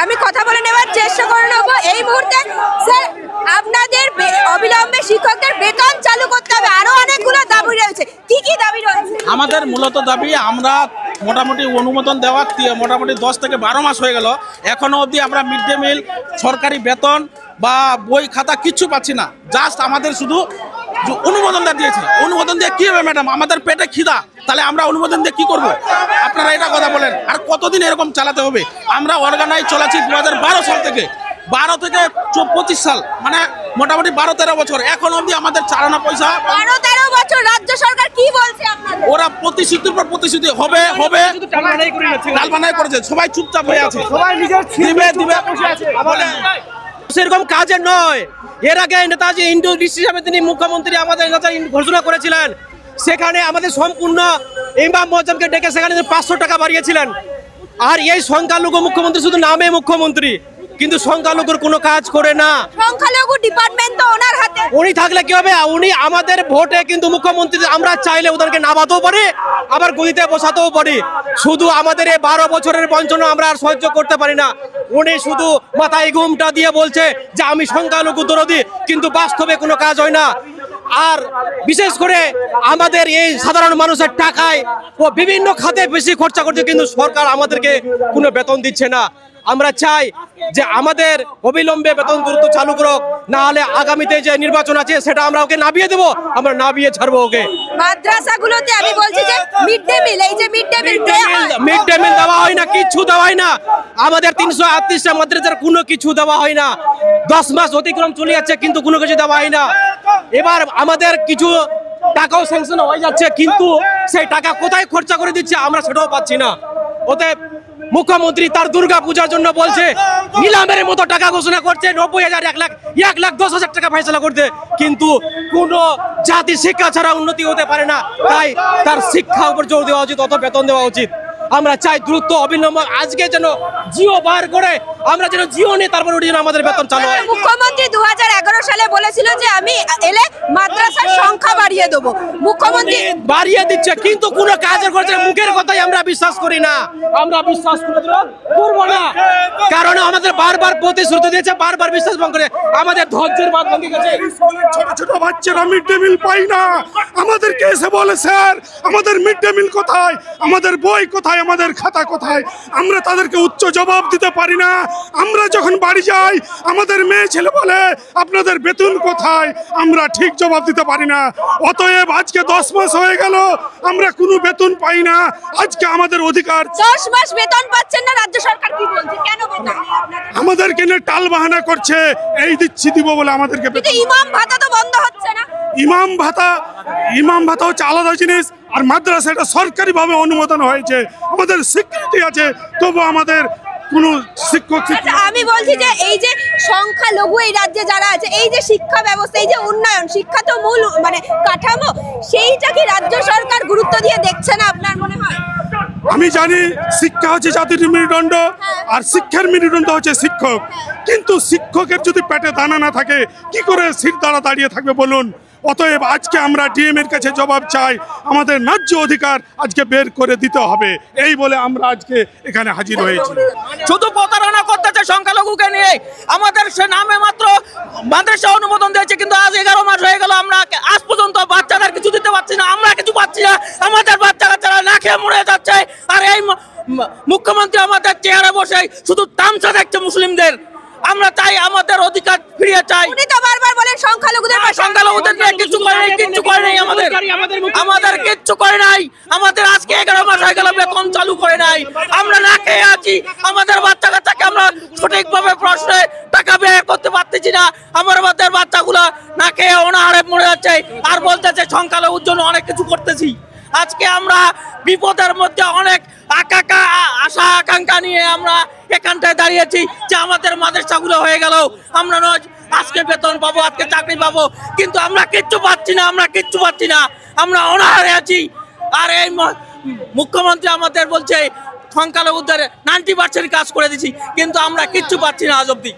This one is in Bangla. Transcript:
আমি কথা বলে নেবার চেষ্টা করে নেব এই মুহূর্তে। স্যার, আপনাদের অবিলম্বে শিক্ষকদের বেতন চালু করতে হবে, আরো অনেকগুলো দাবি রয়েছে, কি কি দাবি রয়েছে? আমাদের মূলত দাবি, আমরা মোটামুটি অনুমোদন দেওয়া মোটামুটি 10 থেকে 12 মাস হয়ে গেল, এখনো অবধি আমরা মিড ডে মিল, সরকারি বেতন বা বই খাতা কিচ্ছু পাচ্ছি না। জাস্ট আমাদের শুধু অনুমোদনটা দিয়েছে। অনুমোদন দিয়ে কি হবে ম্যাডাম? আমাদের পেটে খিদা, তাহলে আমরা অনুমোদন দিয়ে কি করব? আপনারা এটা কথা বলেন। আর কতদিন এরকম চালাতে হবে? আমরা অর্গানাইজ চলাচ্ছি 2012 সাল থেকে, 12 থেকে 25 সাল, মানে মোটামুটি 12-13 বছর, এখন অবধি আমাদের চালানো পয়সা। 12-13 বছর রাজ্য সরকার কি বলছে আপনাদের? ওরা প্রতিশ্রুতির পর প্রতিশ্রুতি হবে হবে টালবানাই করেছে, সবাই চুপচাপ হয়ে আছে, সবাই নিজের দিবে দিবে বলে সেরকম কাজের নয়। এর আগে নেতাজি ইন্ডোলিস্ট হিসাবে তিনি মুখ্যমন্ত্রী আমাদের ঘোষণা করেছিলেন, সেখানে আমাদের সম্পূর্ণ ইমাম মোয়াজ্জেমকে ডেকে সেখানে 500 টাকা বাড়িয়েছিলেন। আর এই সংখ্যালঘু মুখ্যমন্ত্রী শুধু নামে মুখ্যমন্ত্রী, কিন্তু সংখ্যালঘুর কোনো কাজ করে না। সংখ্যালঘু ডিপার্টমেন্ট তো ওনার হাতে, উনি থাকলে কি হবে? উনি আমাদের ভোটে কিন্তু মুখ্যমন্ত্রী, আমরা চাইলে ওদেরকে নামাতেও পারি, আবার গদিতে বসাতেও পারি। শুধু আমাদের এই 12 বছরের বঞ্চনা আমরা আর সহ্য করতে পারি না। উনি শুধু মাথায় ঘুমটা দিয়ে বলছে যে আমি সংখ্যালঘু দরদি, কিন্তু বাস্তবে কোনো কাজ হয় না। আর বিশেষ করে আমাদের এই সাধারণ মানুষের টাকায় ও বিভিন্ন খাতে বেশি খরচা করছে, কিন্তু সরকার আমাদেরকে কোনো বেতন দিচ্ছে না। আমরা চাই যে আমাদের অবিলম্বে বেতন দ্রুত চালু করুক, না হলে আগামীতে যে নির্বাচন আছে সেটা আমরা ওকে নামিয়ে দেবো, আমরা নামিয়ে ছাড়বো ওকে। মাদ্রাসাগুলোতে আমি বলছি যে মিড ডে মিল, এই যে মিড ডে মিল দেওয়া হয় না, কিচ্ছু দেওয়া হয় না। আমাদের 338টা মাদ্রাসার কোনো কিছু দেওয়া হয় না। 10 মাস অতিক্রম চলে যাচ্ছে, কিন্তু কোনো কিছু দেওয়া হয় না। এবার আমাদের কিছু টাকাও স্যাংশন হয়ে যাচ্ছে, কিন্তু সেই টাকা কোথায় খরচা করে দিচ্ছে আমরা সেটাও পাচ্ছি না। ওতে মুখ্যমন্ত্রী তার দুর্গা পূজার জন্য বলছে নিলামের মতো টাকা ঘোষণা করছে, 90,000, 1,10,000 টাকা ফয়সালা করতে, কিন্তু কোনো জাতি শিক্ষা ছাড়া উন্নতি হতে পারে না। তাই তার শিক্ষার উপর জোর দেওয়া উচিত, অত বেতন দেওয়া উচিত। আমরা চাই দ্রুত অবিলম্ব আজকে যেন জিও বার করে আমরা যেন জিও নিয়ে তারপর ওটি যেন আমাদের বেতন চালু হয়। মুখ্যমন্ত্রী 2011 সালে বলেছিল যে আমি এলে মাদ্রাসার সংখ্যা বাড়িয়ে দেবো, মুখ্যমন্ত্রী বাড়িয়ে দিচ্ছে, কিন্তু কোনো কাজের করছে মুখের কথাই আমরা বিশ্বাস করি না। আমরা বিশ্বাস করবো না, কারণ আমাদের বারবার প্রতিশ্রুতি দিয়েছে, বারবার বিশ্বাস ভঙ্গ করে আমাদের ধৈর্যের বাঁধ ভেঙে গেছে। ছোট ছোট বাচ্চারা মিড ডে মিল পাই না, আমাদেরকে এসে বলে স্যার আমাদের মিড ডে মিল কোথায়, আমাদের বই কোথায়, আমাদের খাতা কোথায়? আমরা তাদেরকে উচ্চ জবাব দিতে পারি না। আমরা যখন বাড়ি যাই আমাদের মেয়ে ছেলে বলে আপনাদের বেতন কোথায়, আমরা ঠিক জবাব দিতে পারি না। অতএব আজকে 10 মাস হয়ে গেল আমরা কোনো বেতন পাই না। আজকে আমাদের অধিকার। 10 মাস বেতন পাচ্ছেন না, রাজ্য সরকার কি বলছে কেন বেতন নেই আপনাদের? আমাদেরকে নিয়ে টাল বাহানা করছে, এই দিচ্ছি দিব বলে আমাদেরকে। ইমাম ভাতা তো বন্ধ হচ্ছে না। ইমাম ভাতা হচ্ছে আলাদা জিনিস, আর মাদ্রাসা এটা সরকারিভাবে অনুমোদন হয়েছে, আমাদের স্বীকৃতি আছে, তবু আমাদের কোনো শিক্ষক। আমি বলছি যে এই যে সংখ্যালঘু এই রাজ্যে যারা আছে, এই যে শিক্ষা ব্যবস্থা, এই যে উন্নয়ন, শিক্ষা তো মূল মানে কাঠামো, সেইটা কি রাজ্য সরকার গুরুত্ব দিয়ে দেখছে না আপনার মনে হয়? আমি জানি শিক্ষা হচ্ছে জাতির মেরুদণ্ড, আর শিক্ষার মেরুদণ্ড হচ্ছে শিক্ষক, কিন্তু শিক্ষকের যদি পেটে দানা না থাকে কি করে শির দ্বারা দাঁড়িয়ে থাকবে বলুন? অতএব আজকে আমরা ডিএম এর কাছে জবাব চাই, আমাদের ন্যায্য অধিকার আজকে বের করে দিতে হবে, এই বলে আমরা আজকে এখানে হাজির হয়েছি। শুধু প্রতারণা করতেছে সংখ্যালঘুকে নিয়ে। আমাদের সে নামে মাত্র মাদ্রাসা অনুমোদন দিয়েছে, কিন্তু আজ 11 মাস হয়ে গেল, আমরা আজ পর্যন্ত বাচ্চাদের কিছু দিতে পারছি না, আমরা কিছু পাচ্ছি না, আমাদের বাচ্চা কাচ্চারা না খেয়ে মরে যাচ্ছে। আর এই মুখ্যমন্ত্রী আমাদের চেয়ারে বসে শুধু তামসা দেখছে মুসলিমদের। আমরা চাই আমাদের অধিকার ফিরিয়ে চাই। উনি তো বারবার বলেন সংখ্যালঘুদের নিয়ে কিছু করে নাই, কিচ্ছু করে নাই, আমাদের কিচ্ছু করে নাই। আমাদের আজকে 11 মাস হয়ে গেল বেতন চালু করে নাই, আমরা না খেয়ে আছি। আমাদের বাচ্চা কাচ্চাকে আমরা সঠিকভাবে প্রশ্নে টাকা ব্যয় করতে পারতেছি না, আমাদের বাচ্চাগুলা না খেয়ে অনাহারে মরে যাচ্ছে, আর বলতেছে সংখ্যালঘুর জন্য অনেক কিছু করতেছি। আজকে আমরা বিপদের মধ্যে অনেক আশা আকাঙ্ক্ষা নিয়ে আমরা এখানটায় দাঁড়িয়েছি যে আমাদের মাদ্রাসাগুলো হয়ে গেল, আমরা আজকে বেতন পাবো, আজকে চাকরি পাবো, কিন্তু আমরা কিচ্ছু পাচ্ছি না, আমরা অনাহারে আছি। আর এই মুখ্যমন্ত্রী আমাদের বলছে সংখ্যালঘুদের 90% কাজ করে দিছি, কিন্তু আমরা কিচ্ছু পাচ্ছি না আজ অব্দি।